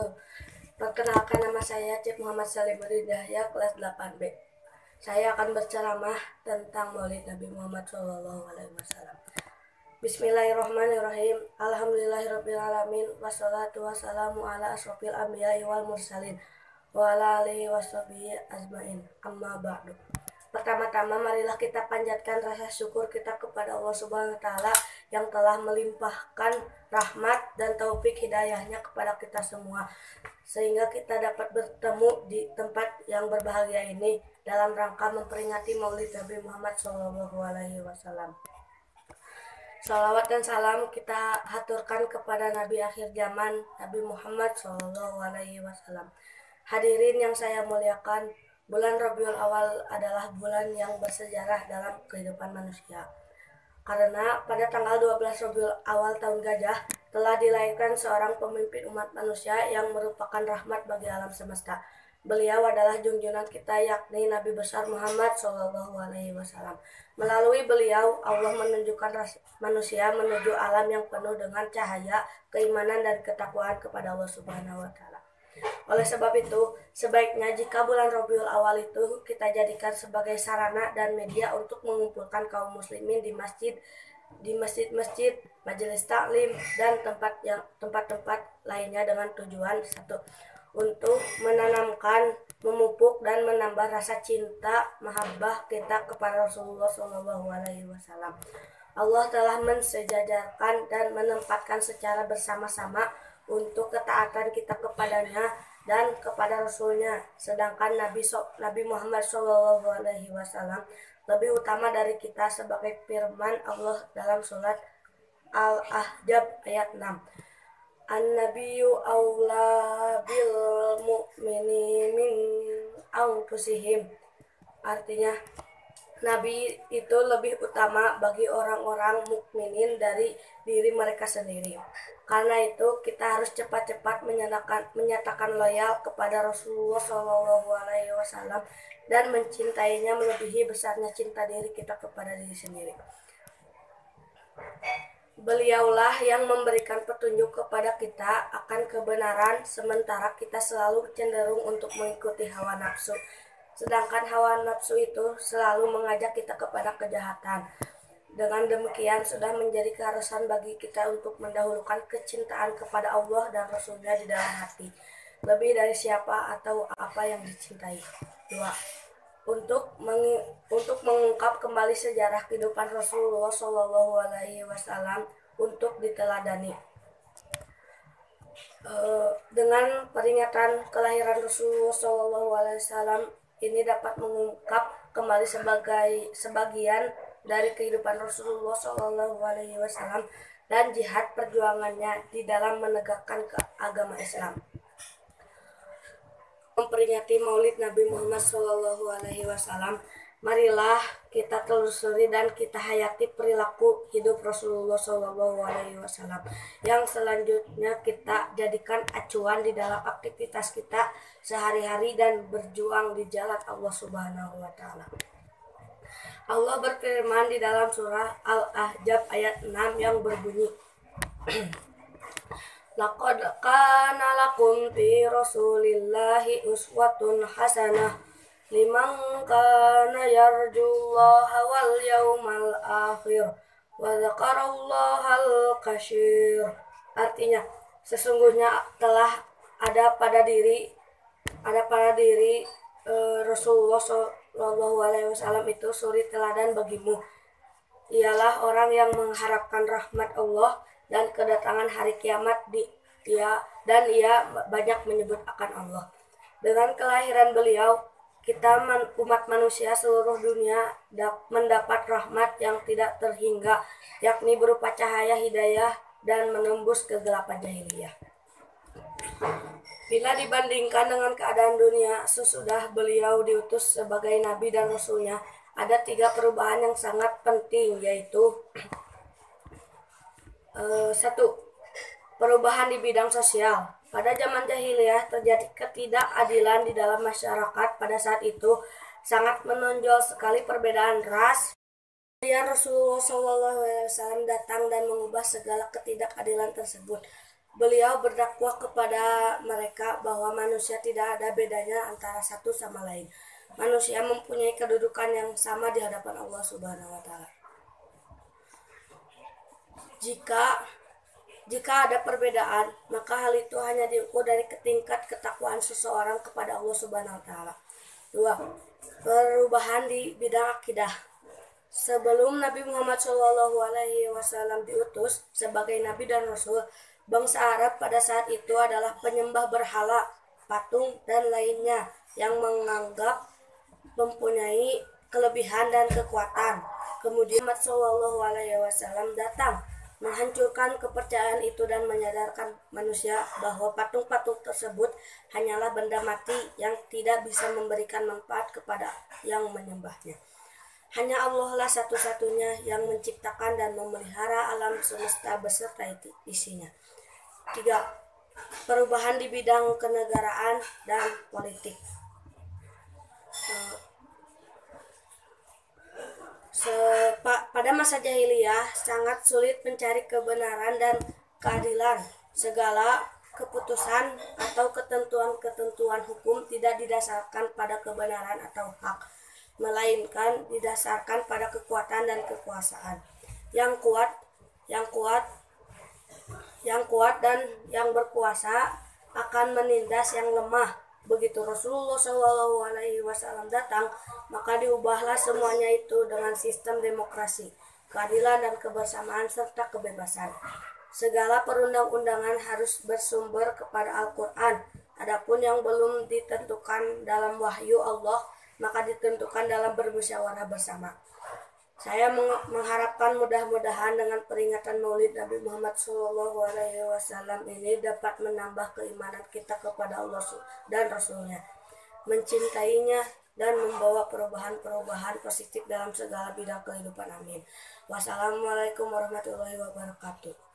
wabarakatuh. Perkenalkan, nama saya Cip Muhammad Salimuddin Dahya, kelas 8B. Saya akan berceramah tentang Maulid Nabi Muhammad SAW. Bismillahirrahmanirrahim. Alhamdulillahirrabbilalamin. Wassalatu wassalamu ala asrofil anbiya'i wal mursalin wa ala alihi washabihi ajmain. Amma ba'du. Pertama-tama marilah kita panjatkan rasa syukur kita kepada Allah Subhanahu wa taala yang telah melimpahkan rahmat dan taufik hidayahnya kepada kita semua, sehingga kita dapat bertemu di tempat yang berbahagia ini dalam rangka memperingati Maulid Nabi Muhammad SAW. Salawat dan salam kita haturkan kepada Nabi akhir zaman, Nabi Muhammad SAW. Hadirin yang saya muliakan, bulan Rabiul Awal adalah bulan yang bersejarah dalam kehidupan manusia. Karena pada tanggal 12 Rabiul Awal tahun Gajah telah dilahirkan seorang pemimpin umat manusia yang merupakan rahmat bagi alam semesta. Beliau adalah junjungan kita, yakni Nabi besar Muhammad SAW. Melalui beliau, Allah menunjukkan manusia menuju alam yang penuh dengan cahaya, keimanan, dan ketakwaan kepada Allah Subhanahu wa taala. Oleh sebab itu, sebaiknya jika bulan Rabiul Awal itu kita jadikan sebagai sarana dan media untuk mengumpulkan kaum muslimin di masjid-masjid, majelis taklim, dan tempat-tempat lainnya dengan tujuan satu, untuk menanamkan, memupuk, dan menambah rasa cinta mahabbah kita kepada Rasulullah SAW. Allah telah mensejajarkan dan menempatkan secara bersama-sama untuk ketaatan kita kepadanya dan kepada Rasulnya, sedangkan Nabi Muhammad SAW lebih utama dari kita, sebagai firman Allah dalam surat Al-Ahzab ayat 6. An-nabiyyu aula bil mu'mini min anfusihim. Artinya, Nabi itu lebih utama bagi orang-orang mukminin dari diri mereka sendiri. Karena itu kita harus cepat-cepat menyatakan loyal kepada Rasulullah SAW dan mencintainya melebihi besarnya cinta diri kita kepada diri sendiri. Beliaulah yang memberikan petunjuk kepada kita akan kebenaran, sementara kita selalu cenderung untuk mengikuti hawa nafsu. Sedangkan hawa nafsu itu selalu mengajak kita kepada kejahatan. Dengan demikian sudah menjadi keharusan bagi kita untuk mendahulukan kecintaan kepada Allah dan Rasulnya di dalam hati, lebih dari siapa atau apa yang dicintai. 2. Untuk mengungkap kembali sejarah kehidupan Rasulullah SAW untuk diteladani. Dengan peringatan kelahiran Rasulullah SAW ini dapat mengungkap kembali sebagian dari kehidupan Rasulullah SAW dan jihad perjuangannya di dalam menegakkan agama Islam. Memperingati Maulid Nabi Muhammad SAW, marilah kita telusuri dan kita hayati perilaku hidup Rasulullah SAW yang selanjutnya kita jadikan acuan di dalam aktivitas kita sehari-hari dan berjuang di jalan Allah Subhanahu wa taala. Allah berfirman di dalam surah Al-Ahzab ayat 6 yang berbunyi, Laqad kana lakum fi Rasulillahi uswatun hasanah liman kana yarjullaha wal yawmal akhir wa dzakarallaha katsir. Artinya, sesungguhnya telah ada pada diri Rasulullah SAW itu suri teladan bagimu. Ialah orang yang mengharapkan rahmat Allah dan kedatangan hari kiamat dan ia banyak menyebut akan Allah. Dengan kelahiran beliau, kita umat manusia seluruh dunia mendapat rahmat yang tidak terhingga, yakni berupa cahaya hidayah dan menembus kegelapan jahiliyah. Bila dibandingkan dengan keadaan dunia sesudah beliau diutus sebagai Nabi dan Rasulnya, ada 3 perubahan yang sangat penting, yaitu 1. Perubahan di bidang sosial. Pada zaman jahiliyah terjadi ketidakadilan di dalam masyarakat. Pada saat itu sangat menonjol sekali perbedaan ras. Kemudian Rasulullah SAW datang dan mengubah segala ketidakadilan tersebut. Beliau berdakwah kepada mereka bahwa manusia tidak ada bedanya antara satu sama lain. Manusia mempunyai kedudukan yang sama di hadapan Allah Subhanahu wa taala. Jika ada perbedaan, maka hal itu hanya diukur dari tingkat ketakwaan seseorang kepada Allah Subhanahu wa taala. 2. Perubahan di bidang akidah. Sebelum Nabi Muhammad SAW diutus sebagai nabi dan rasul, bangsa Arab pada saat itu adalah penyembah berhala, patung, dan lainnya yang menganggap mempunyai kelebihan dan kekuatan. Kemudian Muhammad SAW datang menghancurkan kepercayaan itu dan menyadarkan manusia bahwa patung-patung tersebut hanyalah benda mati yang tidak bisa memberikan manfaat kepada yang menyembahnya. Hanya Allah lah satu-satunya yang menciptakan dan memelihara alam semesta beserta isinya. 3. Perubahan di bidang kenegaraan dan politik. Pada masa jahiliyah sangat sulit mencari kebenaran dan keadilan. Segala keputusan atau ketentuan-ketentuan hukum tidak didasarkan pada kebenaran atau hak, melainkan didasarkan pada kekuatan dan kekuasaan. Yang kuat dan yang berkuasa akan menindas yang lemah. Begitu Rasulullah SAW datang, maka diubahlah semuanya itu dengan sistem demokrasi, keadilan dan kebersamaan serta kebebasan. Segala perundang-undangan harus bersumber kepada Al-Quran. Adapun yang belum ditentukan dalam wahyu Allah, maka ditentukan dalam bermusyawarah bersama. Saya mengharapkan mudah-mudahan dengan peringatan Maulid Nabi Muhammad SAW ini dapat menambah keimanan kita kepada Allah dan Rasulnya, mencintainya, dan membawa perubahan-perubahan positif dalam segala bidang kehidupan. Amin. Wassalamualaikum warahmatullahi wabarakatuh.